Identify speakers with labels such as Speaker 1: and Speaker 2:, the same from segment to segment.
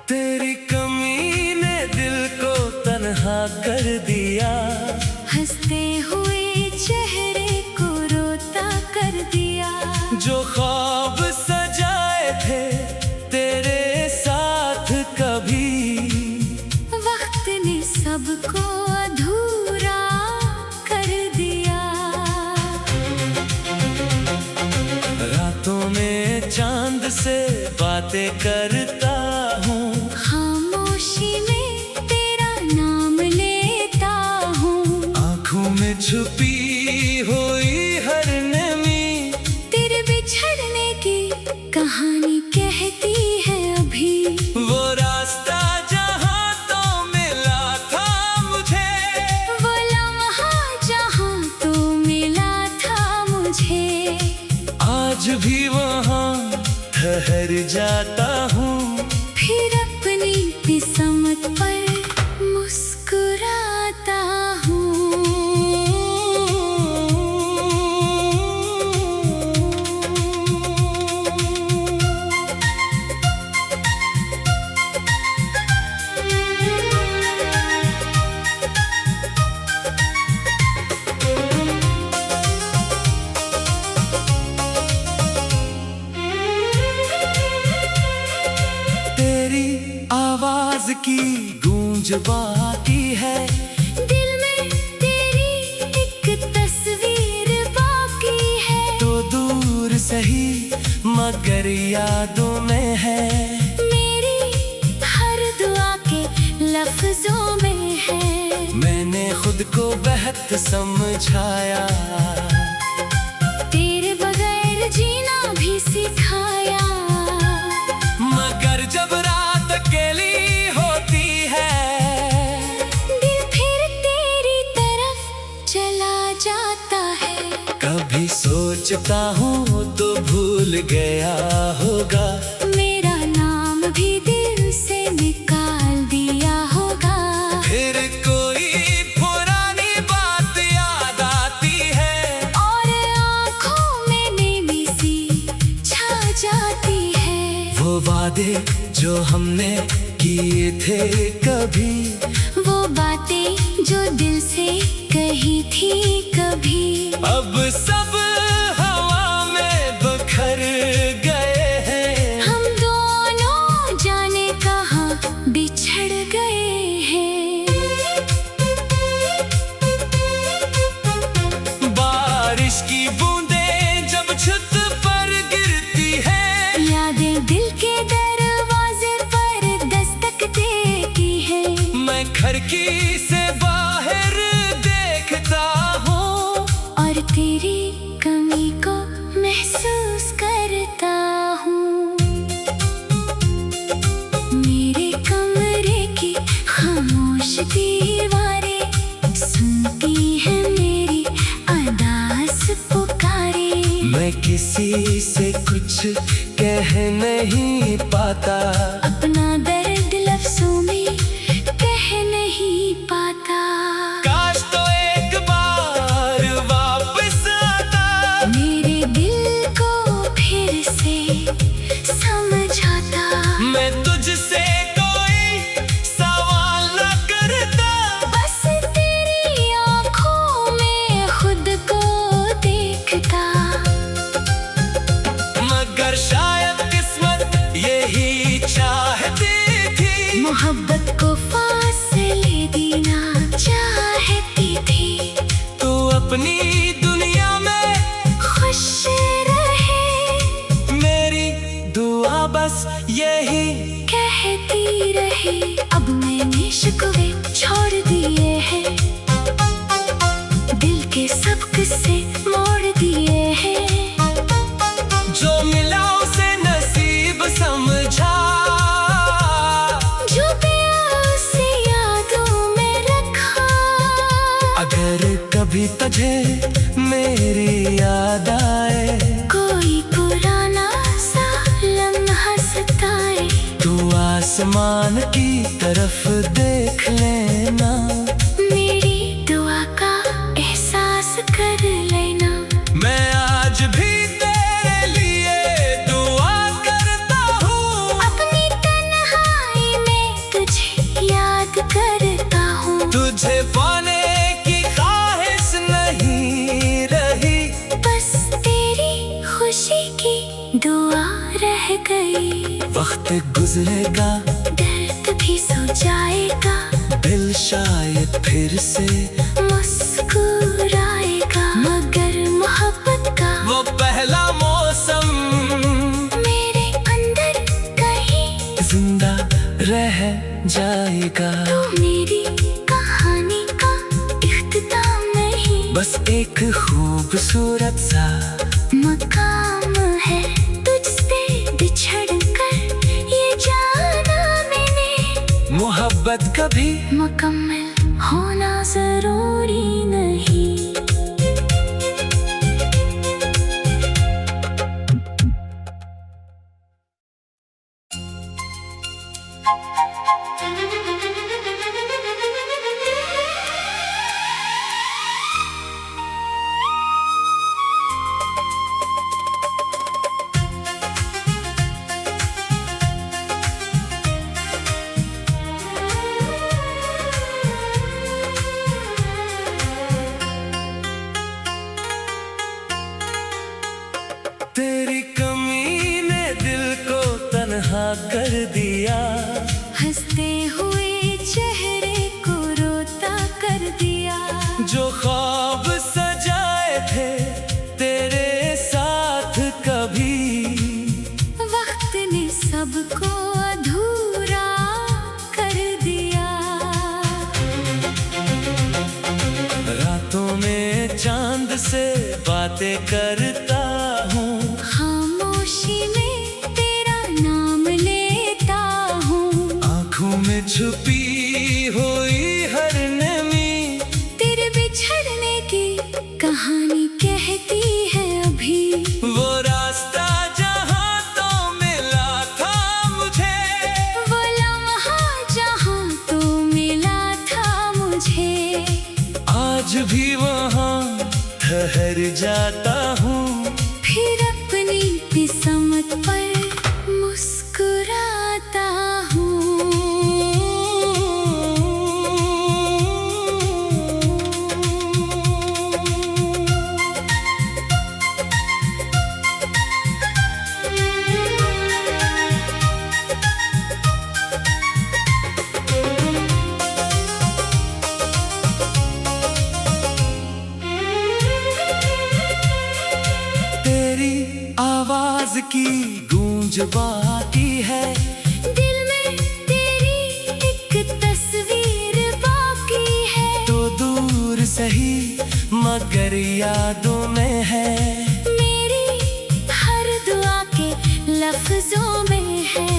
Speaker 1: तेरी कमी ने दिल को तन्हा कर दिया,
Speaker 2: हंसते हुए चेहरे को रोता कर दिया।
Speaker 1: जो ख्वाब सजाए थे तेरे साथ कभी,
Speaker 2: वक्त ने सबको अधूरा कर दिया।
Speaker 1: रातों में चांद से बातें करता हूँ,
Speaker 2: खामोशी में तेरा नाम लेता हूँ।
Speaker 1: आँखों में छुपी हुई हर नमी
Speaker 2: तेरे बिछड़ने की कहानी कहती है अभी।
Speaker 1: वो रास्ता जहाँ तो मिला था मुझे,
Speaker 2: वो लम्हा जहाँ तो मिला था मुझे,
Speaker 1: आज भी वहाँ ठहर जाता हूँ।
Speaker 2: फिर अपनी किस्मत पर मुस्कुराता हूँ।
Speaker 1: तेरी आवाज की गूंज बाकी है,
Speaker 2: दिल में तेरी एक तस्वीर बाकी है।
Speaker 1: तो दूर सही मगर यादों में है,
Speaker 2: मेरी हर दुआ के लफ्जों में है।
Speaker 1: मैंने खुद को बेहद समझाया,
Speaker 2: तेरे बगैर जीना भी सिखाया।
Speaker 1: मगर जब रात अकेली होती है,
Speaker 2: दिल फिर तेरी तरफ चला जाता है।
Speaker 1: कभी सोचता हूँ तो भूल गया होगा,
Speaker 2: मेरा नाम भी दिल से निकाल दिया होगा।
Speaker 1: फिर कोई पुरानी बात याद आती है,
Speaker 2: और आँखों में नीली सी छा जाती है।
Speaker 1: वो वादे जो हमने किए थे कभी,
Speaker 2: वो बातें जो दिल से कही थी कभी,
Speaker 1: अब सब हवा में बखर गए हैं।
Speaker 2: हम दोनों जाने कहाँ बिछड़ गए हैं।
Speaker 1: बारिश की बूंदें जब छत पर गिरती है,
Speaker 2: यादें दिल के दरवाजे पर दस्तक देती है।
Speaker 1: मैं खिड़की से बाहर देखता हूँ,
Speaker 2: और तेरी कमी को महसूस करता हूँ। मेरे कमरे की खामोश दीवारें सुनती है मेरी अदास पुकारे।
Speaker 1: मैं किसी से कुछ कह नहीं पाता,
Speaker 2: अपना दर्द लफ्जों में कह नहीं पाता।
Speaker 1: काश तो एक बार वापस आता,
Speaker 2: मेरे दिल को फिर से समझाता।
Speaker 1: मैं तुझसे कोई सवाल न करता,
Speaker 2: बस तेरी आँखों में खुद को देखता।
Speaker 1: मगर शायद किस्मत यही चाहती थी,
Speaker 2: मोहब्बत को फासले देना चाहती थी।
Speaker 1: तू अपनी दुनिया में
Speaker 2: खुश रहे,
Speaker 1: मेरी दुआ बस यही
Speaker 2: कहती रहे। अब मैंने शिकवे छोड़ दिए हैं, दिल के सब किस्से मोड़ दिए हैं।
Speaker 1: जो मिला उसे नसीब समझा,
Speaker 2: जो पिया उसे यादों में रखा।
Speaker 1: अगर तुझे मेरी याद आए,
Speaker 2: कोई पुराना सा लम्हा सताए।
Speaker 1: तू आसमान की तरफ देख लेना,
Speaker 2: मेरी दुआ का एहसास कर लेना।
Speaker 1: मैं आज भी तेरे लिए दुआ करता हूँ,
Speaker 2: अपनी तन्हाई में तुझे याद करता हूँ।
Speaker 1: तुझे पाने की ख्वाहिश नहीं रही,
Speaker 2: बस तेरी खुशी की दुआ रह गई।
Speaker 1: वक्त गुजरेगा,
Speaker 2: दर्द भी सो जाएगा,
Speaker 1: दिल शायद फिर से
Speaker 2: मुस्कुराएगा। मगर मोहब्बत का
Speaker 1: वो पहला मौसम
Speaker 2: मेरे अंदर कहीं
Speaker 1: जिंदा रह जाएगा।
Speaker 2: तो मेरी कहानी का इख्तिताम नहीं,
Speaker 1: बस एक खूबसूरत सा
Speaker 2: मकाम है तुझसे बिछड़ कर ये जाना मैंने।
Speaker 1: मोहब्बत कभी
Speaker 2: मुकम्मल होना जरूरी नहीं।
Speaker 1: तेरी कमी ने दिल को तन्हा कर दिया,
Speaker 2: हंसते हुए चेहरे को रोता कर दिया।
Speaker 1: जो ख्वाब सजाए थे तेरे साथ कभी,
Speaker 2: वक्त ने सबको अधूरा कर दिया।
Speaker 1: रातों में चांद से बातें करता हूँ,
Speaker 2: खामोशी में तेरा नाम लेता हूँ।
Speaker 1: आँखों में छुपी हुई हर नमी,
Speaker 2: तेरे बिछड़ने की कहानी कहती है अभी।
Speaker 1: वो रास्ता जहाँ तो मिला था मुझे,
Speaker 2: वो लम्हा जहाँ तो मिला था मुझे,
Speaker 1: आज भी वहाँ ठहर जाता हूँ।
Speaker 2: फिर अपनी किस्मत पर मुस्कुराता हूँ।
Speaker 1: तेरी आवाज की गूंज बाती है,
Speaker 2: दिल में तेरी एक तस्वीर बाकी है।
Speaker 1: तो दूर सही मगर यादों में है,
Speaker 2: मेरी हर दुआ के लफ्जों में है।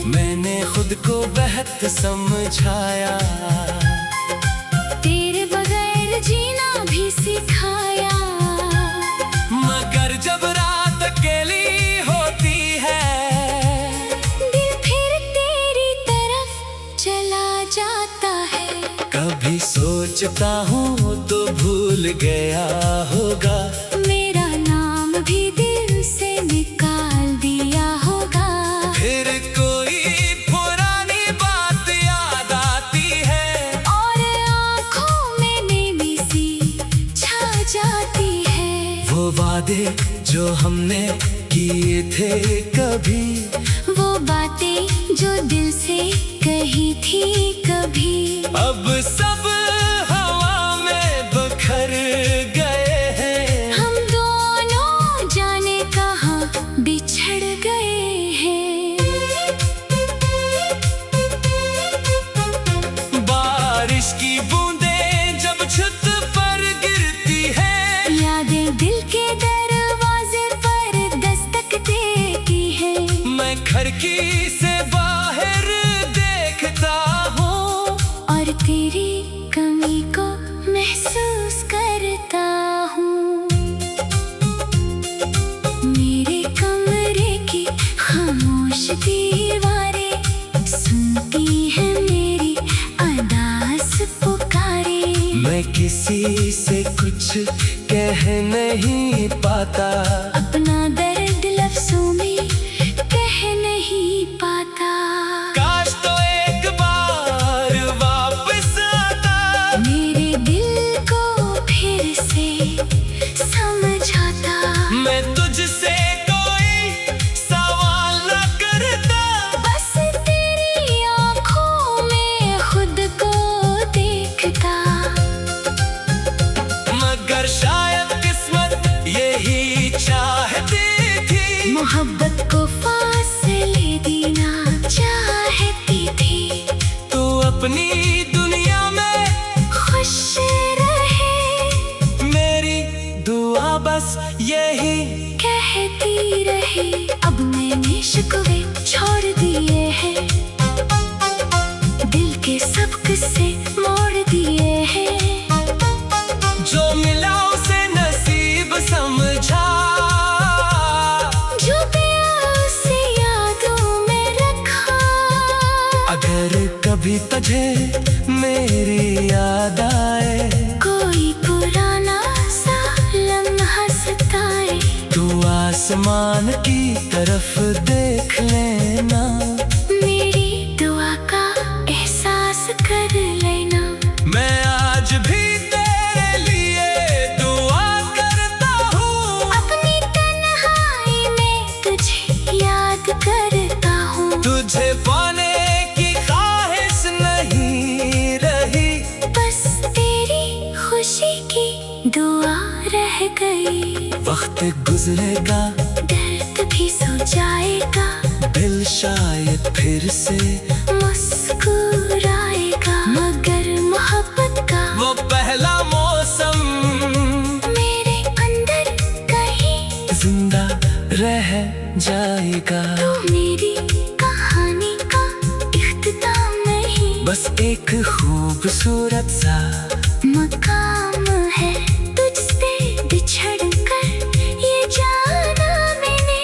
Speaker 1: मैंने खुद को बेहद समझाया,
Speaker 2: तेरे बगैर जीना भी सिखाया।
Speaker 1: मगर जब रात अकेली होती है,
Speaker 2: दिल फिर तेरी तरफ चला जाता है।
Speaker 1: कभी सोचता हूँ तो भूल गया होगा,
Speaker 2: मेरा नाम भी दिल से निकाल दिया होगा।
Speaker 1: फिर कोई पुरानी बात याद आती है,
Speaker 2: और आँखों में नेमी सी छा जाती है।
Speaker 1: वो वादे जो हमने किए थे कभी,
Speaker 2: वो बातें जो दिल से कही थी कभी,
Speaker 1: अब सब हवा में बिखर गए हैं।
Speaker 2: हम दोनों जाने कहाँ बिछड़ गए हैं।
Speaker 1: बारिश की बूंदें जब छत पर गिरती है,
Speaker 2: यादें दिल के दरवाजे पर दस्तक देती है।
Speaker 1: मैं खिड़की से बाहर देखता हूँ,
Speaker 2: और तेरी कमी को महसूस करता दीवारें सुनती है मेरी अरदास पुकारे।
Speaker 1: मैं किसी से कुछ कह नहीं पाता,
Speaker 2: अपना दर्द लफ्जों में कह नहीं पाता।
Speaker 1: काश तो एक बार वापस आता,
Speaker 2: मेरे दिल को फिर से समझाता।
Speaker 1: मैं तुझसे कोई सवाल न करता,
Speaker 2: बस तेरी आँखों में खुद को देखता।
Speaker 1: मगर शायद किस्मत यही चाहती थी,
Speaker 2: मोहब्बत को फासले देना चाहती थी।
Speaker 1: तू अपनी दुनिया में
Speaker 2: खुश रहे
Speaker 1: मेरी दुआ बस यही
Speaker 2: कहती रहे। अब मैंने शिकवे छोड़ दिए हैं, दिल के सब किस्से मोड़ दिए हैं।
Speaker 1: जो मिला उसे नसीब समझा,
Speaker 2: जो पिया उसे यादों में रखा।
Speaker 1: अगर कभी तुझे मेरी याद आए,
Speaker 2: कोई पुराना सा लम्हा सताए,
Speaker 1: तू आसमान की तरफ देख लेना,
Speaker 2: मेरी दुआ का एहसास कर लेना।
Speaker 1: मैं आज भी तेरे लिए दुआ करता हूँ,
Speaker 2: अपनी तन्हाई में तुझे याद करता हूँ।
Speaker 1: तुझे पाने की ख्वाहिश नहीं रही,
Speaker 2: बस तेरी खुशी की दुआ रह गई।
Speaker 1: वक्त गुजरेगा
Speaker 2: दर्द भी सो जाएगा,
Speaker 1: दिल शायद फिर से
Speaker 2: मुस्कुराएगा। मगर मोहब्बत का
Speaker 1: वो पहला मौसम
Speaker 2: मेरे अंदर कहीं
Speaker 1: जिंदा रह जाएगा।
Speaker 2: तो मेरी कहानी का इख्तिताम नहीं,
Speaker 1: बस एक खूबसूरत सा
Speaker 2: मकाम है तुझसे बिछड़ कर ये जाना मैंने।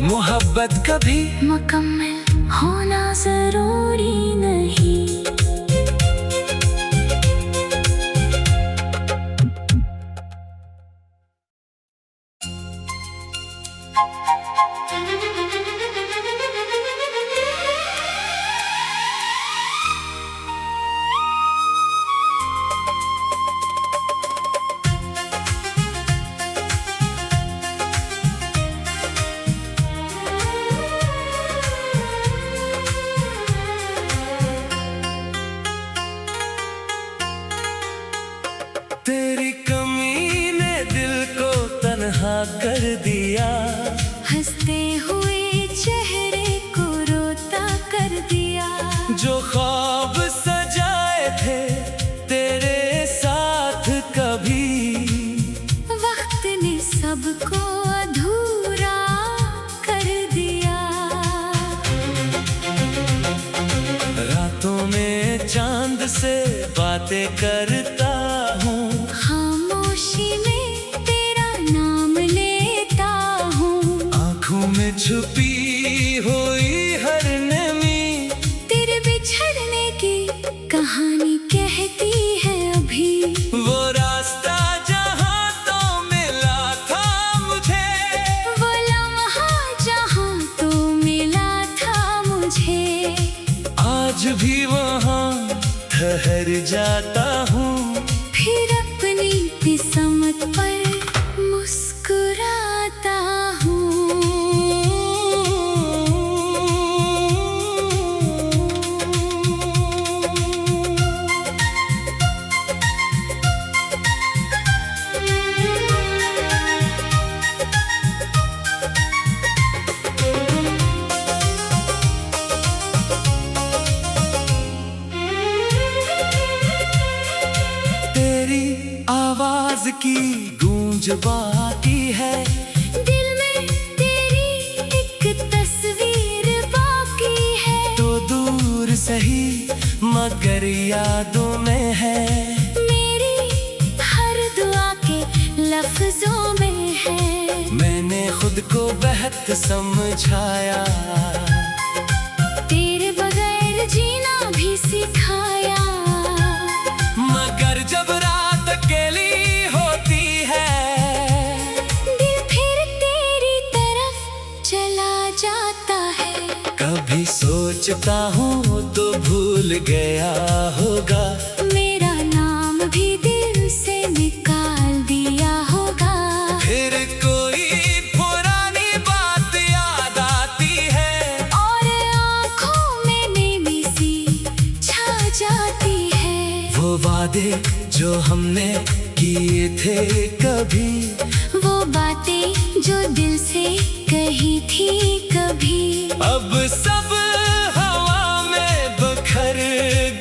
Speaker 1: मोहब्बत कभी
Speaker 2: मुकम्मल होना जरूरी नहीं।
Speaker 1: तेरी कमी ने दिल को तन्हा कर दिया,
Speaker 2: हंसते हुए चेहरे को रोता कर दिया।
Speaker 1: जो ख्वाब सजाए थे तेरे साथ कभी,
Speaker 2: वक्त ने सबको अधूरा कर दिया।
Speaker 1: रातों में चांद से बातें करता हूँ,
Speaker 2: खामोशी में तेरा नाम लेता हूँ।
Speaker 1: आँखों में छुपी हुई हर नमी,
Speaker 2: तेरे बिछड़ने की कहानी कहती है अभी।
Speaker 1: वो रास्ता जहाँ तो मिला था मुझे,
Speaker 2: वो लम्हा जहाँ तो मिला था मुझे,
Speaker 1: आज भी वहाँ ठहर जाता हूँ।
Speaker 2: फिर अपनी किस्मत पर मुस्कुराता हूँ।
Speaker 1: आवाज की गूंज बाकी है,
Speaker 2: दिल में तेरी एक तस्वीर बाकी है।
Speaker 1: तो दूर सही मगर यादों में है,
Speaker 2: मेरी हर दुआ के लफ्जों में है।
Speaker 1: मैंने खुद को बेहद समझाया, सोचता हूँ तो भूल गया होगा,
Speaker 2: मेरा नाम भी दिल से निकाल दिया होगा।
Speaker 1: फिर कोई पुरानी बात याद आती है
Speaker 2: और आँखों में नेमी सी छा जाती है।
Speaker 1: वो वादे जो हमने किए थे कभी,
Speaker 2: वो बातें जो दिल से कही थी कभी,
Speaker 1: अब सब हवा में बिखर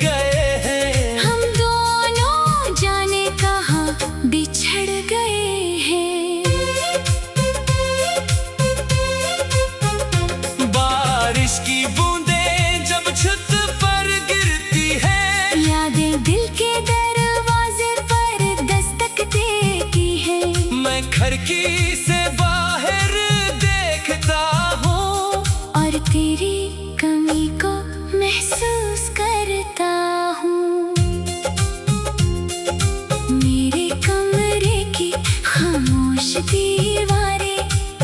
Speaker 1: गए हैं।
Speaker 2: हम दोनों जाने कहाँ बिछड़ गए हैं।
Speaker 1: बारिश की बूंदें जब छत पर गिरती है,
Speaker 2: यादें दिल के दरवाजे पर दस्तक देती है।
Speaker 1: मैं खिड़की से बाहर देखता हूँ
Speaker 2: और तेरी कमी को महसूस करता हूँ। मेरे कमरे की खामोश दीवारें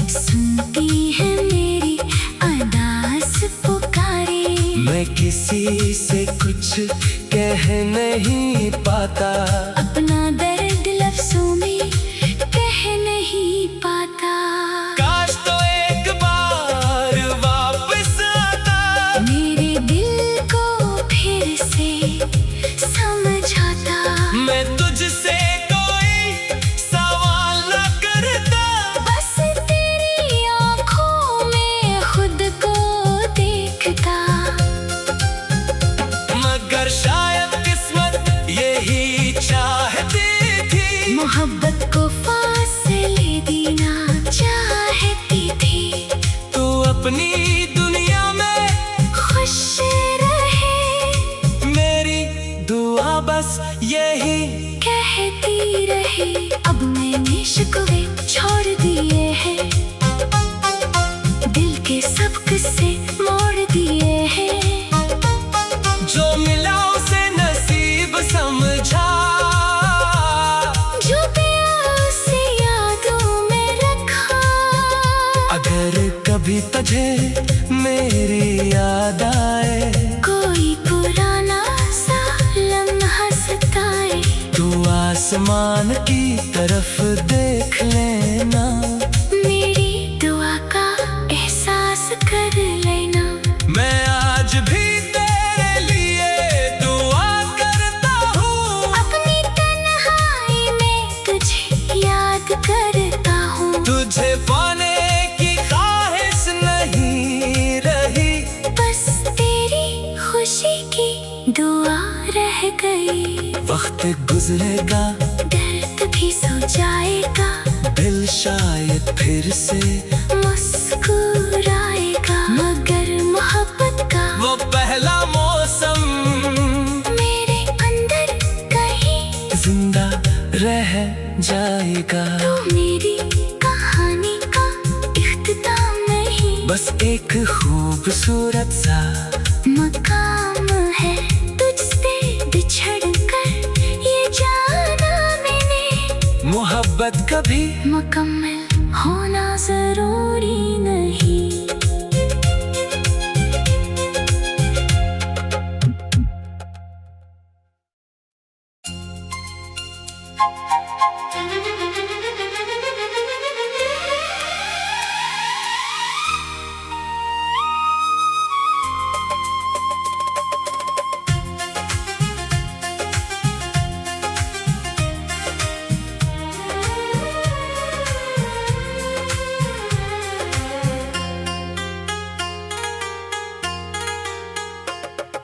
Speaker 2: सुनती है मेरी अदास पुकारें।
Speaker 1: मैं किसी से कुछ कह नहीं पाता,
Speaker 2: अपना दर्द लफ्जों में कह नहीं पाता।
Speaker 1: काश तो एक बार वापस आता,
Speaker 2: मेरे दिल को फिर से समझाता।
Speaker 1: मैं तुझसे कोई सवाल न करता,
Speaker 2: बस तेरी आँखों में खुद को देखता।
Speaker 1: मगर शायद किस्मत यही चाहती थी,
Speaker 2: मोहब्बत को फासले देना चाहती थी।
Speaker 1: तू अपनी दुनिया में
Speaker 2: खुश रहे,
Speaker 1: मेरी दुआ बस यही
Speaker 2: कहती रहे। अब मैंने शिकवे छोड़ दिए हैं, दिल के सब किस्से मोड़ दिए हैं।
Speaker 1: जो मिला उसे नसीब समझा,
Speaker 2: जो पिया उसे यादों में रखा।
Speaker 1: अगर कभी तुझे मेरी याद आए,
Speaker 2: कोई पुराना सा लम्हा सताए,
Speaker 1: तू आसमान की तरफ देख लेना,
Speaker 2: मेरी दुआ का एहसास कर लेना।
Speaker 1: मैं आज भी तेरे लिए दुआ करता हूँ,
Speaker 2: अपनी तन्हाई में तुझे याद करता हूँ।
Speaker 1: तुझे पाने की ख्वाहिश नहीं रही,
Speaker 2: बस तेरी खुशी की दुआ रह गई।
Speaker 1: वक्त गुजरेगा
Speaker 2: दर्द भी सो जाएगा,
Speaker 1: दिल शायद फिर से
Speaker 2: मुस्कुराएगा। मगर मोहब्बत का
Speaker 1: वो पहला मौसम
Speaker 2: मेरे अंदर कहीं
Speaker 1: जिंदा रह जाएगा।
Speaker 2: तो मेरी कहानी का इख्तिताम नहीं,
Speaker 1: बस एक खूबसूरत सा
Speaker 2: मकाम है तुझसे बिछड़ कर ये जाना मैंने।
Speaker 1: मोहब्बत कभी
Speaker 2: मुकम्मल होना जरूरी नहीं।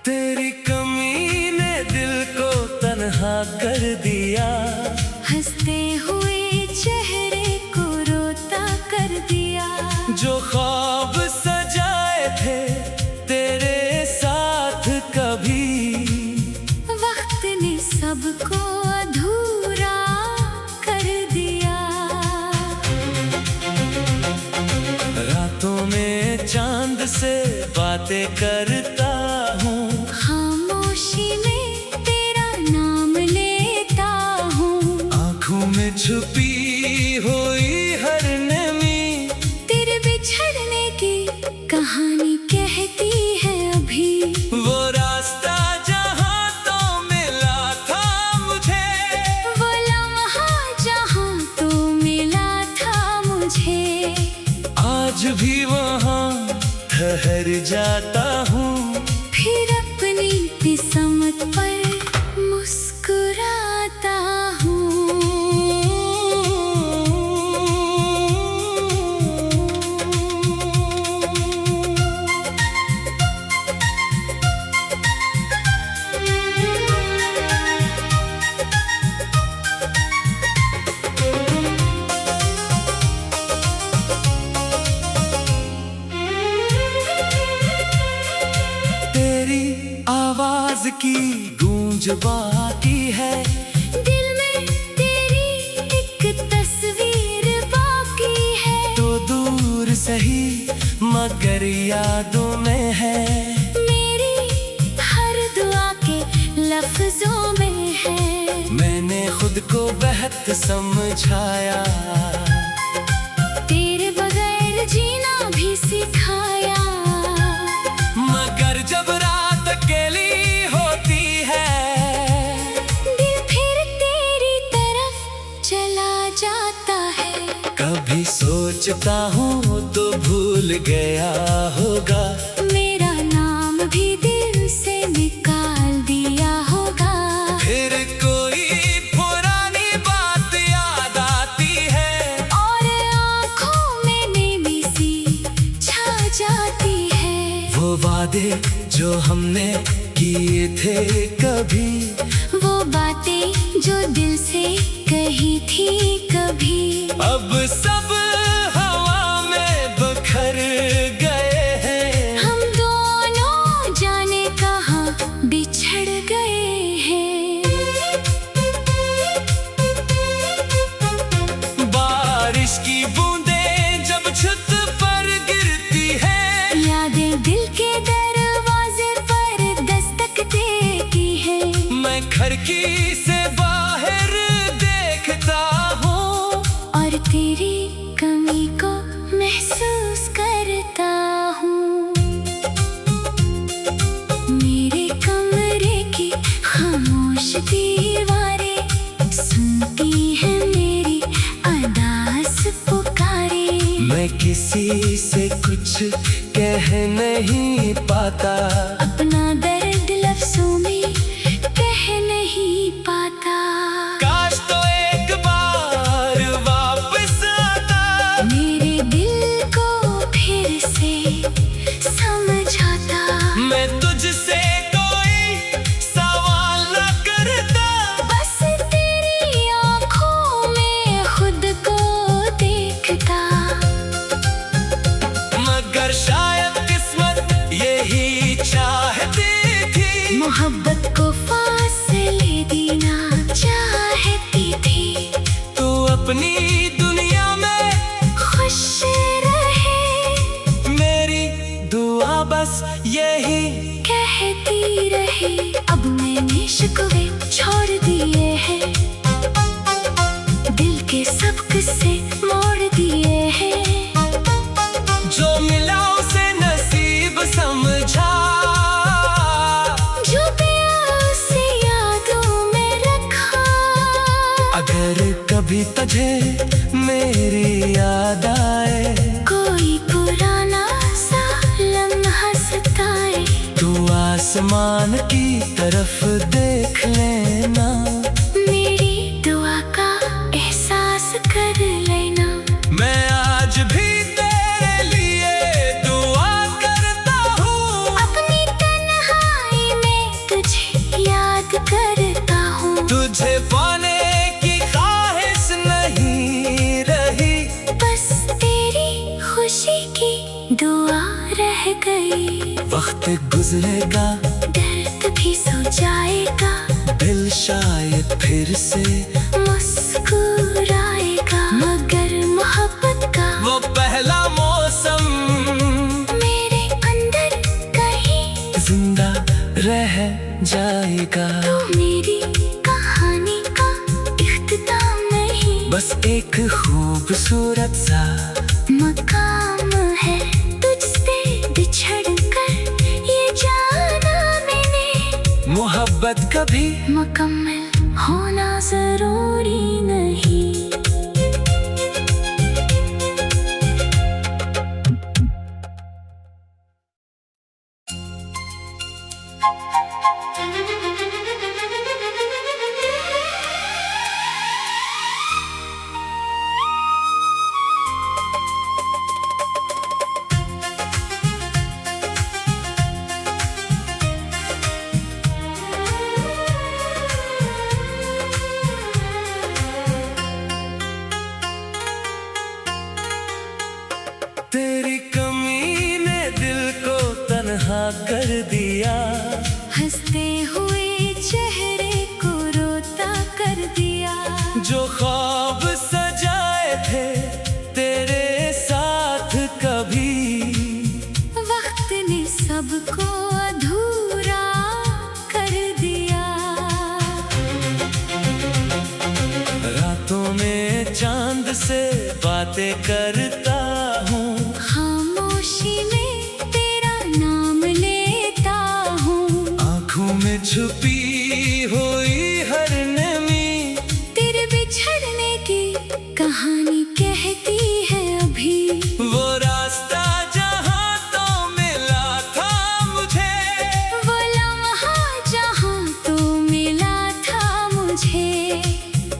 Speaker 1: तेरी कमी ने दिल को तन्हा कर दिया,
Speaker 2: हंसते हुए चेहरे को रोता कर दिया।
Speaker 1: जो ख्वाब सजाए थे तेरे साथ कभी,
Speaker 2: वक्त ने सबको अधूरा कर दिया।
Speaker 1: रातों में चांद से बातें करता हूँ,
Speaker 2: खामोशी में तेरा नाम लेता हूँ।
Speaker 1: आँखों में छुपी हुई हर नमी,
Speaker 2: तेरे बिछड़ने की कहानी कहती है अभी।
Speaker 1: घर जाता हूँ,
Speaker 2: फिर अपनी किस्मत पर मुस्कुराता हूँ।
Speaker 1: आवाज की गूंज बाकी है,
Speaker 2: दिल में तेरी एक तस्वीर बाकी है।
Speaker 1: तो दूर सही मगर यादों में है,
Speaker 2: मेरी हर दुआ के लफ्जों में है।
Speaker 1: मैंने खुद को बेहद समझाया,
Speaker 2: तेरे बगैर जीना भी सिखाया।
Speaker 1: मगर जब रात अकेली होती है,
Speaker 2: दिल फिर तेरी तरफ चला जाता है।
Speaker 1: कभी सोचता हूँ तो भूल गया होगा,
Speaker 2: मेरा नाम भी दिल से निकाल दिया होगा।
Speaker 1: फिर कोई पुरानी बात याद आती है,
Speaker 2: और आँखों में नेमी सी छा जाती है।
Speaker 1: वो वादे जो हमने किए थे कभी,
Speaker 2: वो बातें जो दिल से कही थी कभी,
Speaker 1: अब सब हवा में बिखर गए हैं।
Speaker 2: हम दोनों जाने कहाँ बिछड़ गए हैं।
Speaker 1: बारिश की बूंदें जब छत पर गिरती है,
Speaker 2: यादें दिल के दरवाजे पर दस्तक देती है।
Speaker 1: मैं खिड़की से बाहर देखता हूँ,
Speaker 2: और तेरी कमी को महसूस करता हूँ। मेरे कमरे की खामोश दीवारें सुनती है मेरी अदास पुकारे।
Speaker 1: मैं किसी से कुछ कह नहीं पाता,
Speaker 2: अपना दर्द लफ्जों में कह नहीं पाता।
Speaker 1: काश तो एक बार वापस आता,
Speaker 2: मेरे दिल को फिर से समझाता।
Speaker 1: मैं तुझसे कोई सवाल न करता,
Speaker 2: बस तेरी आँखों में खुद को देखता।
Speaker 1: मगर शायद किस्मत यही चाहती थी,
Speaker 2: मोहब्बत को फासले देना चाहती थी।
Speaker 1: तू अपनी दुनिया में
Speaker 2: खुश रहे,
Speaker 1: मेरी दुआ बस यही
Speaker 2: कहती रहे। अब मैंने शिकवे छोड़ दिए हैं, दिल के सब किस्से मोड़ दिए हैं।
Speaker 1: जो मिला उसे नसीब समझा,
Speaker 2: जो पिया से यादों में रखा।
Speaker 1: अगर कभी तुझे मेरी याद आए,
Speaker 2: कोई पुराना सा लम्हा सताए,
Speaker 1: तू आसमान की तरफ देख लेना,
Speaker 2: मेरी दुआ का एहसास कर लेना।
Speaker 1: मैं आज भी तेरे लिए दुआ करता हूँ,
Speaker 2: अपनी तन्हाई में तुझे याद करता हूँ।
Speaker 1: तुझे पाने की ख्वाहिश नहीं रही,
Speaker 2: बस तेरी खुशी की दुआ रह गई।
Speaker 1: वक्त गुजरेगा,
Speaker 2: दर्द भी सो जाएगा,
Speaker 1: दिल शायद फिर से
Speaker 2: मुस्कुराएगा। मगर मोहब्बत का
Speaker 1: वो पहला मौसम
Speaker 2: मेरे अंदर कहीं
Speaker 1: जिंदा रह जाएगा।
Speaker 2: तो मेरी कहानी का इख्तिताम नहीं,
Speaker 1: बस एक खूबसूरत सा
Speaker 2: मकाम है तुझसे बिछड़ कर ये जाना मैंने।
Speaker 1: मोहब्बत कभी
Speaker 2: मुकम्मल होना जरूरी नहीं।
Speaker 1: तुझसे बातें करता हूँ,
Speaker 2: खामोशी में तेरा नाम लेता हूँ।
Speaker 1: आँखों में छुपी हुई हर नमी
Speaker 2: तेरे बिछड़ने की कहानी कहती है अभी।
Speaker 1: वो रास्ता जहाँ तो मिला था मुझे,
Speaker 2: वो लम्हा जहाँ तो मिला था मुझे,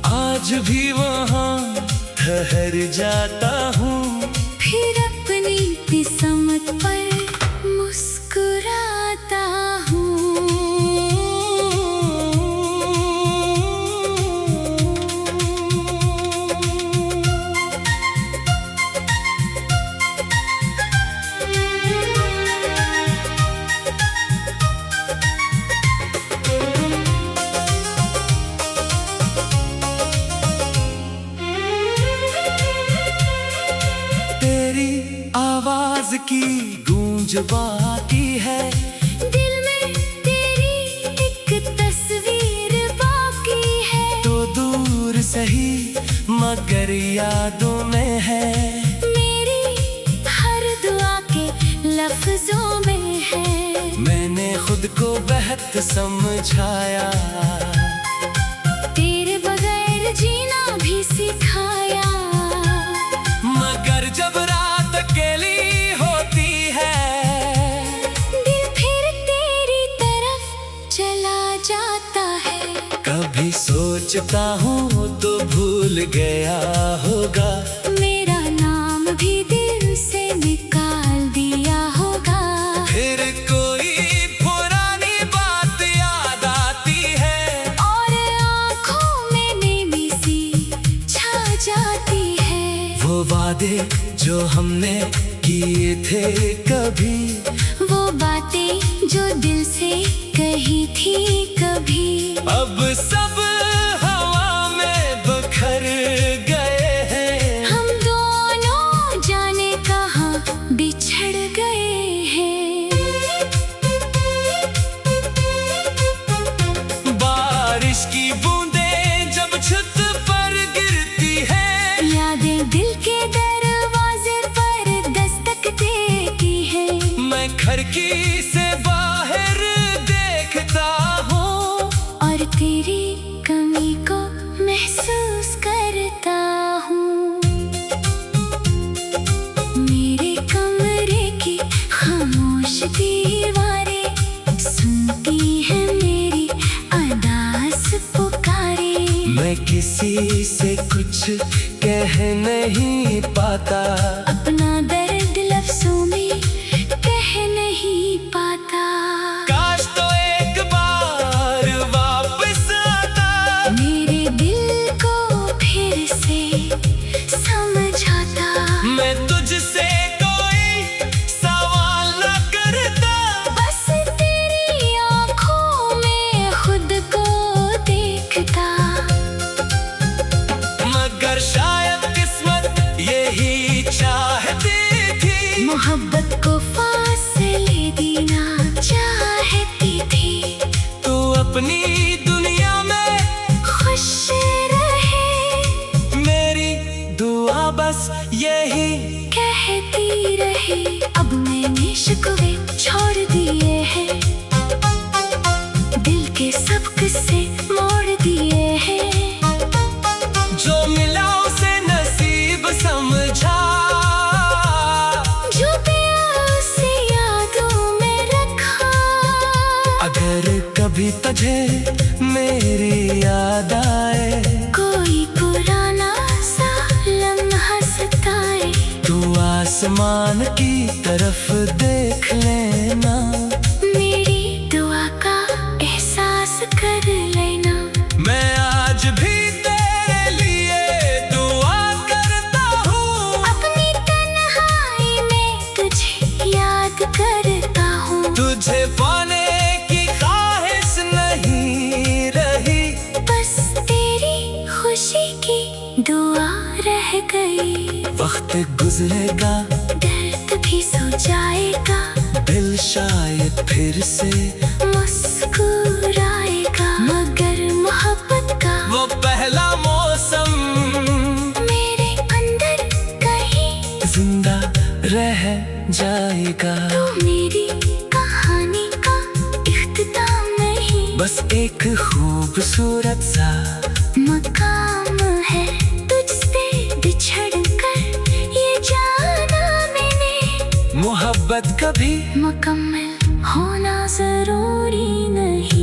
Speaker 1: आज भी वहाँ ठहर जाता हूँ।
Speaker 2: फिर अपनी किस्मत पर मुस्कुराता हूँ।
Speaker 1: तेरी आवाज की गूंज बाकी है,
Speaker 2: दिल में तेरी एक तस्वीर बाकी है।
Speaker 1: तो दूर सही मगर यादों में है,
Speaker 2: मेरी हर दुआ के लफ्जों में है।
Speaker 1: मैंने खुद को बेहद समझाया,
Speaker 2: तेरे बगैर जीना भी सिखाया।
Speaker 1: मगर जब रात अकेली होती है,
Speaker 2: दिल फिर तेरी तरफ चला जाता है।
Speaker 1: कभी सोचता हूँ तो भूल गया होगा,
Speaker 2: मेरा नाम भी दिल से निकाल दिया होगा।
Speaker 1: फिर कोई पुरानी बात याद आती है,
Speaker 2: और आँखों में नेमी सी छा जाती है।
Speaker 1: वो वादे जो हमने किए थे कभी,
Speaker 2: वो बातें जो दिल से कही थी कभी,
Speaker 1: अब सब हवा में बखर गए हैं।
Speaker 2: हम दोनों जाने कहाँ बिछड़ गए हैं।
Speaker 1: बारिश की बूंदें जब छत पर गिरती है,
Speaker 2: यादें दिल के दरवाजे पर दस्तक देती है।
Speaker 1: मैं खिड़की से बाहर देखता हूँ,
Speaker 2: और तेरी कमी को महसूस करता हूँ। मेरे कमरे की खामोश दीवारें सुनती है मेरी अदास पुकारे।
Speaker 1: मैं किसी से कुछ कह नहीं पाता,
Speaker 2: अपना दर्द लफ्जों में कह नहीं पाता।
Speaker 1: काश तो एक बार वापस आता,
Speaker 2: मेरे दिल को फिर से समझाता।
Speaker 1: मैं तुझसे कोई सवाल न करता,
Speaker 2: बस तेरी आँखों में खुद को देखता।
Speaker 1: मगर शायद किस्मत यही चाहती थी,
Speaker 2: मोहब्बत को फासले देना चाहती थी।
Speaker 1: तू अपनी दुनिया में
Speaker 2: खुश रहे,
Speaker 1: मेरी दुआ बस यही
Speaker 2: कहती रहे। अब मैंने शिकवे छोड़ दिए हैं, दिल के सब किस्से मोड़ दिए हैं।
Speaker 1: जो मिला उसे नसीब समझा,
Speaker 2: जो प्यासे यादों में रखा।
Speaker 1: अगर कभी तुझे मेरी याद आए,
Speaker 2: कोई पुराना सा लम्हा सताए,
Speaker 1: तू आसमान की तरफ देख लेना,
Speaker 2: मेरी दुआ का एहसास कर लेना।
Speaker 1: मैं आज भी तेरे लिए दुआ करता हूँ,
Speaker 2: अपनी तन्हाई में तुझे याद करता हूँ।
Speaker 1: तुझे पाने की ख्वाहिश नहीं रही,
Speaker 2: बस तेरी खुशी की दुआ रह गई।
Speaker 1: वक्त गुजरेगा
Speaker 2: दर्द भी सो जाएगा,
Speaker 1: दिल शायद फिर से
Speaker 2: मुस्कुराएगा। मगर मोहब्बत का
Speaker 1: वो पहला मौसम
Speaker 2: मेरे
Speaker 1: आएगा।
Speaker 2: तो मेरी कहानी का इख्तिताम नहीं,
Speaker 1: बस एक खूबसूरत सा
Speaker 2: मकाम है तुझसे बिछड़ कर ये जाना मैंने।
Speaker 1: मोहब्बत कभी
Speaker 2: मुकम्मल होना जरूरी नहीं।